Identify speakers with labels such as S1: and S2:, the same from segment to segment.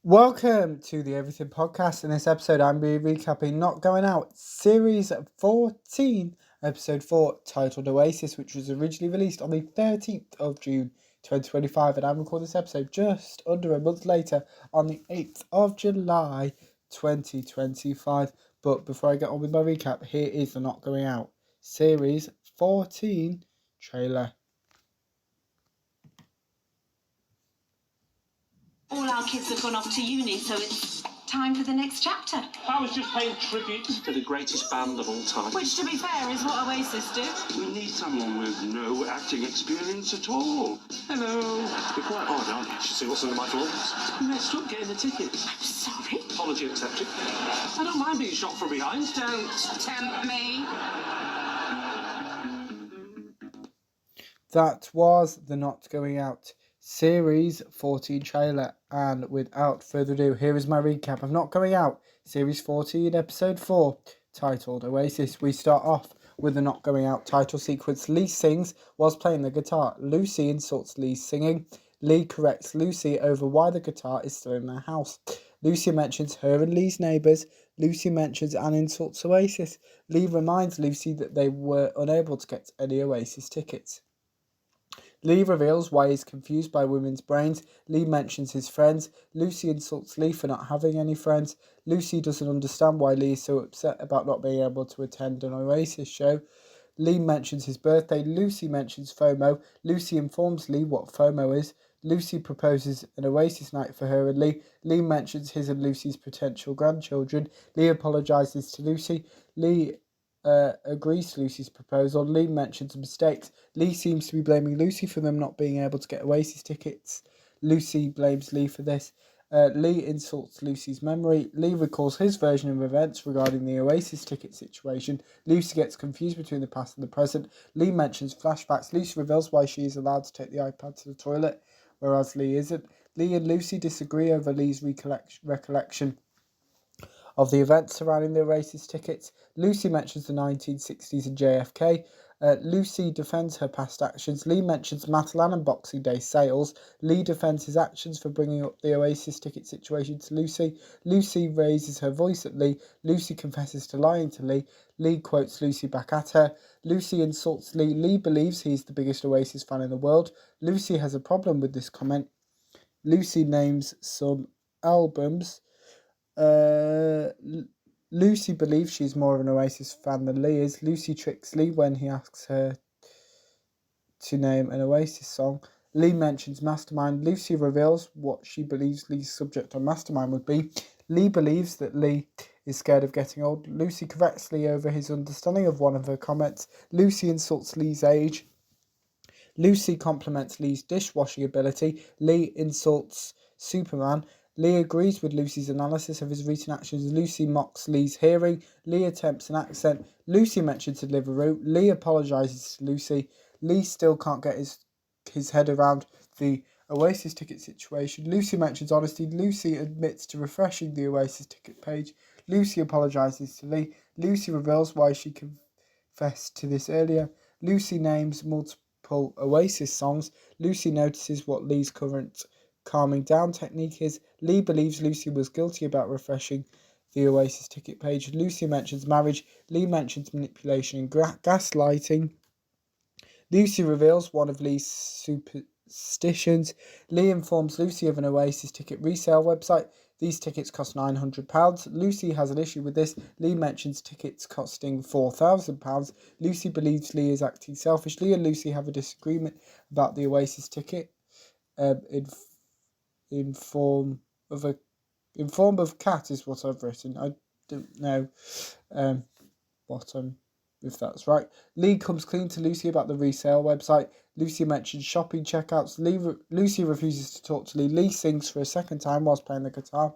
S1: Welcome to the Everything Podcast. In this episode, I'm be recapping Not Going Out, Series 14, Episode 4, titled Oasis, which was originally released on the 13th of June 2025, and I'm recording this episode just under a month later on the 8th of July 2025. But before I get on with my recap, here is the Not Going Out, Series 14 trailer.
S2: All our kids have gone off to uni, so it's time for the next chapter.
S3: I was just paying tribute to the greatest band of all time.
S2: Which, to be fair, is what Oasis do.
S4: We need someone with no acting experience at all. Hello.
S3: You're quite odd, aren't you? You should see what's under my clothes.
S4: You messed up getting the tickets.
S2: I'm sorry.
S3: Apology accepted. I don't mind being shot from behind.
S2: Don't tempt me.
S1: That was the Not Going Out Series 14 trailer, and without further ado, here is my recap of Not Going Out, Series 14, Episode 4, titled Oasis. We start off with the Not Going Out title sequence. Lee sings whilst playing the guitar. Lucy insults Lee's singing. Lee corrects Lucy over why the guitar is still in their house. Lucy mentions her and Lee's neighbours. Lucy mentions and insults Oasis. Lee reminds Lucy that they were unable to get any Oasis tickets. Lee reveals why he's confused by women's brains. Lee mentions his friends. Lucy insults Lee for not having any friends. Lucy doesn't understand why Lee is so upset about not being able to attend an Oasis show. Lee mentions his birthday. Lucy mentions FOMO. Lucy informs Lee what FOMO is. Lucy proposes an Oasis night for her and Lee. Lee mentions his and Lucy's potential grandchildren. Lee apologises to Lucy. Lee agrees to Lucy's proposal. Lee mentions mistakes. Lee seems to be blaming Lucy for them not being able to get Oasis tickets. Lucy blames Lee for this. Lee insults Lucy's memory. Lee recalls his version of events regarding the Oasis ticket situation. Lucy gets confused between the past and the present. Lee mentions flashbacks. Lucy reveals why she is allowed to take the iPad to the toilet, whereas Lee isn't. Lee and Lucy disagree over Lee's recollection of the events surrounding the Oasis tickets. Lucy mentions the 1960s and JFK. Lucy defends her past actions. Lee mentions Matalan and Boxing Day sales. Lee defends his actions for bringing up the Oasis ticket situation to Lucy. Lucy raises her voice at Lee. Lucy confesses to lying to Lee. Lee quotes Lucy back at her. Lucy insults Lee. Lee believes he's the biggest Oasis fan in the world. Lucy has a problem with this comment. Lucy names some albums. Lucy believes she's more of an Oasis fan than Lee is. Lucy tricks Lee when he asks her to name an Oasis song. Lee mentions Mastermind. Lucy reveals what she believes Lee's subject on Mastermind would be. Lee believes that Lee is scared of getting old. Lucy corrects Lee over his understanding of one of her comments. Lucy insults Lee's age. Lucy compliments Lee's dishwashing ability. Lee insults Superman. Lee agrees with Lucy's analysis of his recent actions. Lucy mocks Lee's hearing. Lee attempts an accent. Lucy mentions Deliveroo. Lee apologises to Lucy. Lee still can't get his head around the Oasis ticket situation. Lucy mentions honesty. Lucy admits to refreshing the Oasis ticket page. Lucy apologises to Lee. Lucy reveals why she confessed to this earlier. Lucy names multiple Oasis songs. Lucy notices what Lee's current calming down technique is. Lee believes Lucy was guilty about refreshing the Oasis ticket page. Lucy mentions marriage. Lee mentions manipulation and gaslighting. Lucy reveals one of Lee's superstitions. Lee informs Lucy of an Oasis ticket resale website. These tickets cost £900. Lucy has an issue with this. Lee mentions tickets costing £4,000. Lucy believes Lee is acting selfishly, and Lucy have a disagreement about the Oasis ticket in form of cat is what I've written. I don't know if that's right. Lee comes clean to Lucy about the resale website. Lucy mentions shopping checkouts. Lucy refuses to talk to Lee. Lee sings for a second time whilst playing the guitar.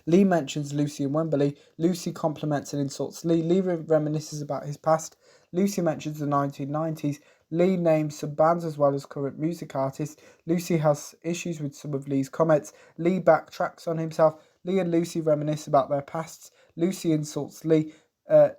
S1: Lee mentions Lucy and Wembley. Lucy compliments and insults Lee. Lee reminisces about his past. Lucy mentions the 1990s. Lee names some bands as well as current music artists. Lucy has issues with some of Lee's comments. Lee backtracks on himself. Lee and Lucy reminisce about their pasts. Lucy insults Lee.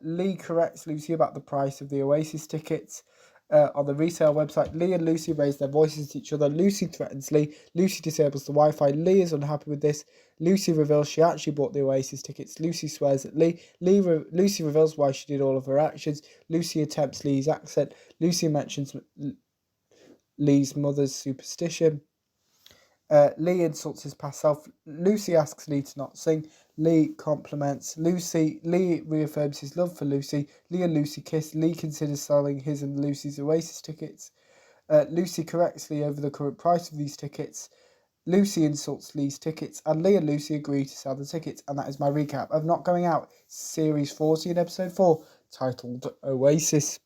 S1: Lee corrects Lucy about the price of the Oasis tickets. On the resale website, Lee and Lucy raise their voices to each other. Lucy threatens Lee. Lucy disables the Wi-Fi. Lee is unhappy with this. Lucy reveals she actually bought the Oasis tickets. Lucy swears at Lee. Lucy reveals why she did all of her actions. Lucy attempts Lee's accent. Lucy mentions Lee's mother's superstition. Lee insults his past self. Lucy asks Lee to not sing. Lee compliments Lucy. Lee reaffirms his love for Lucy. Lee and Lucy kiss. Lee considers selling his and Lucy's Oasis tickets. Lucy corrects Lee over the current price of these tickets. Lucy insults Lee's tickets, and Lee and Lucy agree to sell the tickets. And that is my recap of Not Going Out, Series 14, Episode 4, titled Oasis.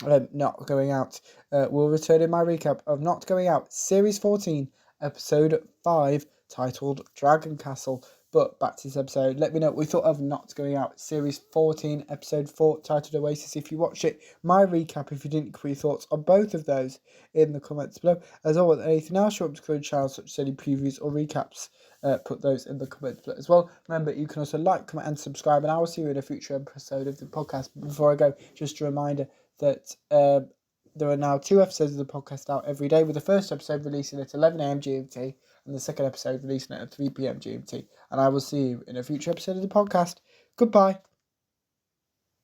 S1: Not Going Out. We'll return in my recap of Not Going Out, Series 14, Episode 5, titled Dragon Castle. But back to this episode. Let me know what we thought of Not Going Out, Series 14, Episode 4, titled Oasis. If you watched it, my recap, if you didn't, put your thoughts on both of those in the comments below. As always, anything else you want to current channel, such as any previews or recaps, put those in the comments below as well. Remember, you can also like, comment, and subscribe, and I will see you in a future episode of the podcast. But before I go, just a reminder that there are now 2 episodes of the podcast out every day, with the first episode releasing at 11 a.m. GMT and the second episode releasing at 3 p.m. GMT. And I will see you in a future episode of the podcast. Goodbye.